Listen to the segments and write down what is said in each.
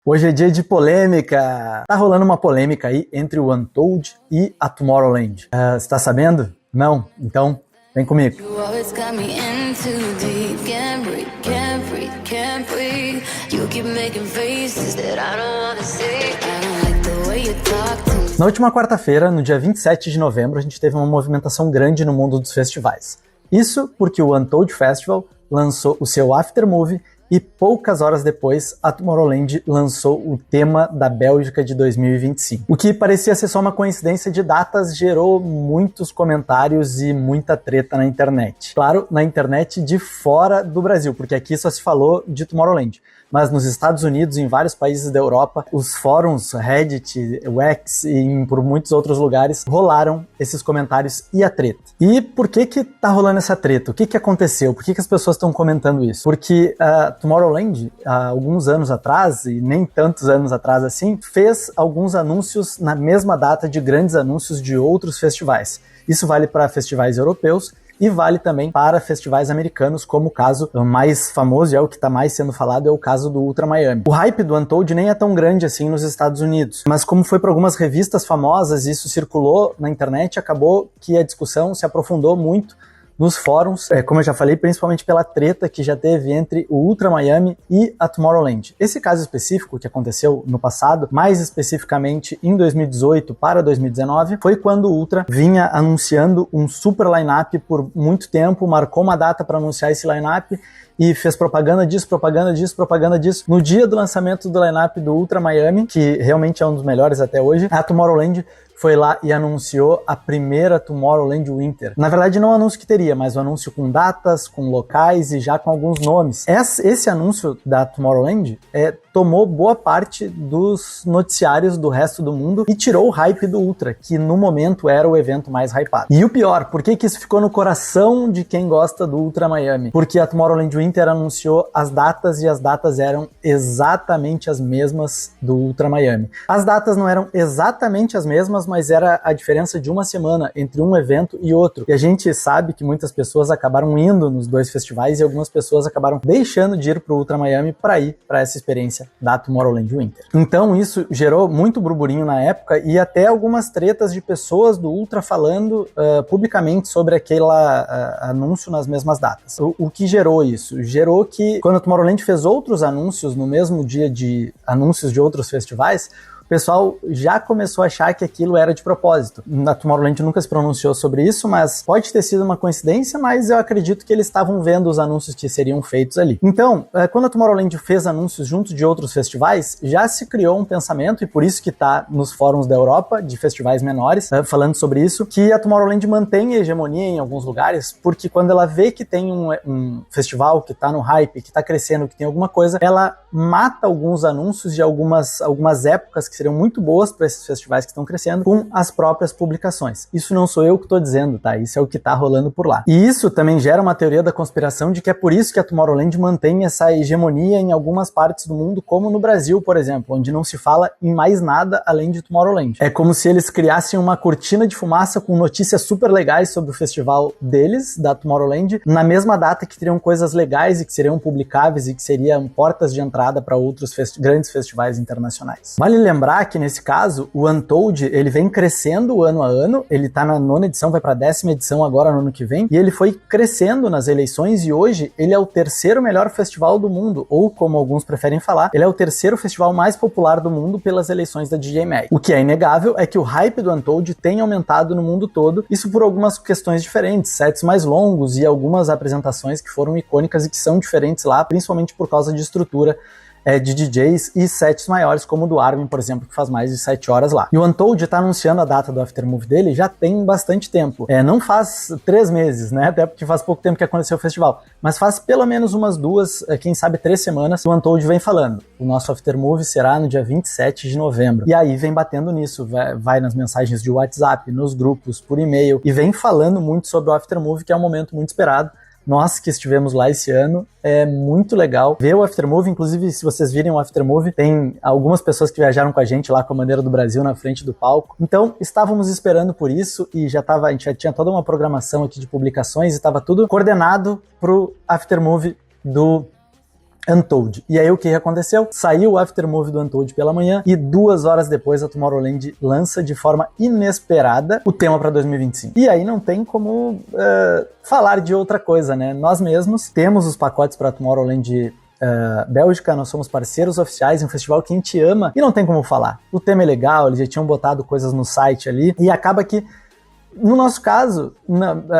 Hoje é dia de polêmica. Tá rolando uma polêmica aí entre o Untold e a Tomorrowland. Você tá sabendo? Não? Então, vem comigo. Na última quarta-feira, no dia 27 de novembro, a gente teve uma movimentação grande no mundo dos festivais. Isso porque o Untold Festival lançou o seu Aftermovie e poucas horas depois, a Tomorrowland lançou o tema da Bélgica de 2025. O que parecia ser só uma coincidência de datas gerou muitos comentários e muita treta na internet. Claro, na internet de fora do Brasil, porque aqui só se falou de Tomorrowland. Mas nos Estados Unidos e em vários países da Europa, os fóruns Reddit, o X e por muitos outros lugares rolaram esses comentários e a treta. E por que tá rolando essa treta? O que aconteceu? Por que as pessoas estão comentando isso? Porque a Tomorrowland, há alguns anos atrás, e nem tantos anos atrás assim, fez alguns anúncios na mesma data de grandes anúncios de outros festivais. Isso vale para festivais europeus e vale também para festivais americanos, como o caso mais famoso, e é o que está mais sendo falado, é o caso do Ultra Miami. O hype do Untold nem é tão grande assim nos Estados Unidos, mas como foi para algumas revistas famosas, isso circulou na internet, acabou que a discussão se aprofundou muito nos fóruns, como eu já falei, principalmente pela treta que já teve entre o Ultra Miami e a Tomorrowland. Esse caso específico que aconteceu no passado, mais especificamente em 2018 para 2019, foi quando o Ultra vinha anunciando um super line-up por muito tempo, marcou uma data para anunciar esse line-up e fez propaganda disso. No dia do lançamento do line-up do Ultra Miami, que realmente é um dos melhores até hoje, a Tomorrowland foi lá e anunciou a primeira Tomorrowland Winter. Na verdade, não o anúncio que teria, mas o anúncio com datas, com locais e já com alguns nomes. Esse anúncio da Tomorrowland tomou boa parte dos noticiários do resto do mundo e tirou o hype do Ultra, que no momento era o evento mais hypado. E o pior, por que isso ficou no coração de quem gosta do Ultra Miami? Porque a Tomorrowland Winter anunciou as datas e as datas eram exatamente as mesmas do Ultra Miami. As datas não eram exatamente as mesmas, mas era a diferença de uma semana entre um evento e outro. E a gente sabe que muitas pessoas acabaram indo nos dois festivais e algumas pessoas acabaram deixando de ir pro Ultra Miami para ir para essa experiência da Tomorrowland Winter. Então isso gerou muito burburinho na época e até algumas tretas de pessoas do Ultra falando publicamente sobre aquele anúncio nas mesmas datas. O que gerou isso? Gerou que quando a Tomorrowland fez outros anúncios no mesmo dia de anúncios de outros festivais, o pessoal já começou a achar que aquilo era de propósito. A Tomorrowland nunca se pronunciou sobre isso, mas pode ter sido uma coincidência, mas eu acredito que eles estavam vendo os anúncios que seriam feitos ali. Então, quando a Tomorrowland fez anúncios junto de outros festivais, já se criou um pensamento, e por isso que está nos fóruns da Europa, de festivais menores, falando sobre isso, que a Tomorrowland mantém a hegemonia em alguns lugares, porque quando ela vê que tem um festival que está no hype, que está crescendo, que tem alguma coisa, ela mata alguns anúncios de algumas épocas que seriam muito boas para esses festivais que estão crescendo com as próprias publicações. Isso não sou eu que estou dizendo, tá? Isso é o que está rolando por lá. E isso também gera uma teoria da conspiração de que é por isso que a Tomorrowland mantém essa hegemonia em algumas partes do mundo, como no Brasil, por exemplo, onde não se fala em mais nada além de Tomorrowland. É como se eles criassem uma cortina de fumaça com notícias super legais sobre o festival deles, da Tomorrowland, na mesma data que teriam coisas legais e que seriam publicáveis e que seriam portas de entrada para outros grandes festivais internacionais. Vale lembrar que nesse caso, o Untold, ele vem crescendo ano a ano, ele tá na 9ª edição, vai pra 10ª edição agora no ano que vem, e ele foi crescendo nas eleições e hoje ele é o terceiro melhor festival do mundo, ou como alguns preferem falar, ele é o terceiro festival mais popular do mundo pelas eleições da DJ Mag. O que é inegável é que o hype do Untold tem aumentado no mundo todo, isso por algumas questões diferentes, sets mais longos e algumas apresentações que foram icônicas e que são diferentes lá, principalmente por causa de estrutura de DJs e sets maiores, como o do Armin, por exemplo, que faz mais de 7 horas lá. E o Untold tá anunciando a data do Aftermovie dele já tem bastante tempo. Não faz 3 meses, né? Até porque faz pouco tempo que aconteceu o festival. Mas faz pelo menos umas 2, quem sabe 3 semanas, o Untold vem falando. O nosso Aftermovie será no dia 27 de novembro. E aí vem batendo nisso, vai nas mensagens de WhatsApp, nos grupos, por e-mail, e vem falando muito sobre o Aftermovie, que é um momento muito esperado. Nós que estivemos lá esse ano, é muito legal ver o Aftermovie. Inclusive, se vocês virem o Aftermovie, tem algumas pessoas que viajaram com a gente lá com a bandeira do Brasil na frente do palco. Então, estávamos esperando por isso e a gente já tinha toda uma programação aqui de publicações e estava tudo coordenado pro Aftermovie do Untold. E aí o que aconteceu? Saiu o Aftermovie do Untold pela manhã e 2 horas depois a Tomorrowland lança de forma inesperada o tema para 2025. E aí não tem como falar de outra coisa, né? Nós mesmos temos os pacotes para Tomorrowland Bélgica, nós somos parceiros oficiais, um festival que a gente ama e não tem como falar. O tema é legal, eles já tinham botado coisas no site ali e acaba que no nosso caso,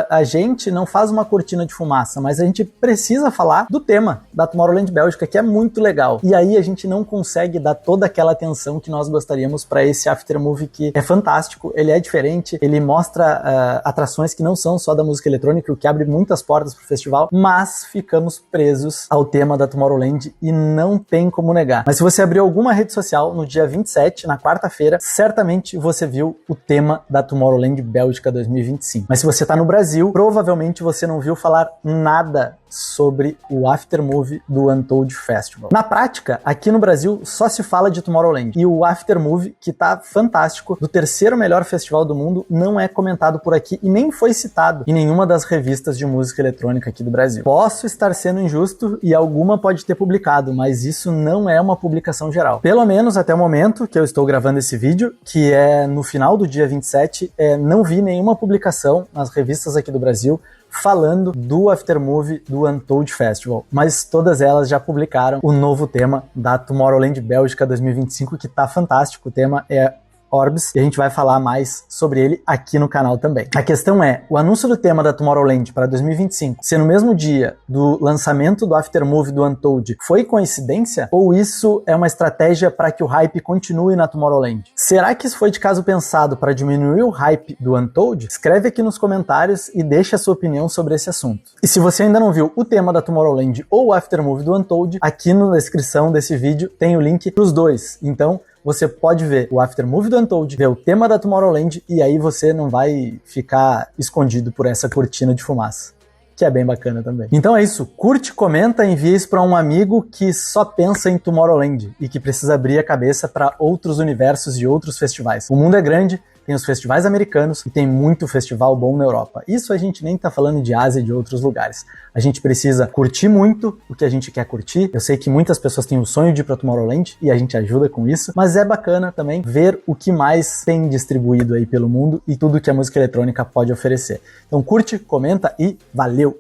a gente não faz uma cortina de fumaça, mas a gente precisa falar do tema da Tomorrowland Bélgica, que é muito legal. E aí a gente não consegue dar toda aquela atenção que nós gostaríamos para esse Aftermovie, que é fantástico, ele é diferente, ele mostra atrações que não são só da música eletrônica, o que abre muitas portas pro festival, mas ficamos presos ao tema da Tomorrowland e não tem como negar. Mas se você abrir alguma rede social no dia 27, na quarta-feira, certamente você viu o tema da Tomorrowland Bélgica 2025. Mas se você tá no Brasil, provavelmente você não viu falar nada sobre o Aftermovie do Untold Festival. Na prática, aqui no Brasil só se fala de Tomorrowland. E o Aftermovie, que tá fantástico, do terceiro melhor festival do mundo, não é comentado por aqui e nem foi citado em nenhuma das revistas de música eletrônica aqui do Brasil. Posso estar sendo injusto e alguma pode ter publicado, mas isso não é uma publicação geral. Pelo menos até o momento que eu estou gravando esse vídeo, que é no final do dia 27, não vi nenhuma publicação nas revistas aqui do Brasil falando do Aftermovie do Untold Festival, mas todas elas já publicaram o novo tema da Tomorrowland Bélgica 2025, que tá fantástico. O tema é Orbs, e a gente vai falar mais sobre ele aqui no canal também. A questão é, o anúncio do tema da Tomorrowland para 2025 ser no mesmo dia do lançamento do Aftermovie do Untold foi coincidência? Ou isso é uma estratégia para que o hype continue na Tomorrowland? Será que isso foi de caso pensado para diminuir o hype do Untold? Escreve aqui nos comentários e deixa a sua opinião sobre esse assunto. E se você ainda não viu o tema da Tomorrowland ou o Aftermovie do Untold, aqui na descrição desse vídeo tem o link para os dois. Então, você pode ver o Aftermovie do Untold, ver o tema da Tomorrowland e aí você não vai ficar escondido por essa cortina de fumaça, que é bem bacana também. Então é isso, curte, comenta, envia isso para um amigo que só pensa em Tomorrowland e que precisa abrir a cabeça para outros universos e outros festivais. O mundo é grande, tem os festivais americanos e tem muito festival bom na Europa. Isso a gente nem tá falando de Ásia e de outros lugares. A gente precisa curtir muito o que a gente quer curtir. Eu sei que muitas pessoas têm o sonho de ir pra Tomorrowland e a gente ajuda com isso, mas é bacana também ver o que mais tem distribuído aí pelo mundo e tudo que a música eletrônica pode oferecer. Então curte, comenta e valeu!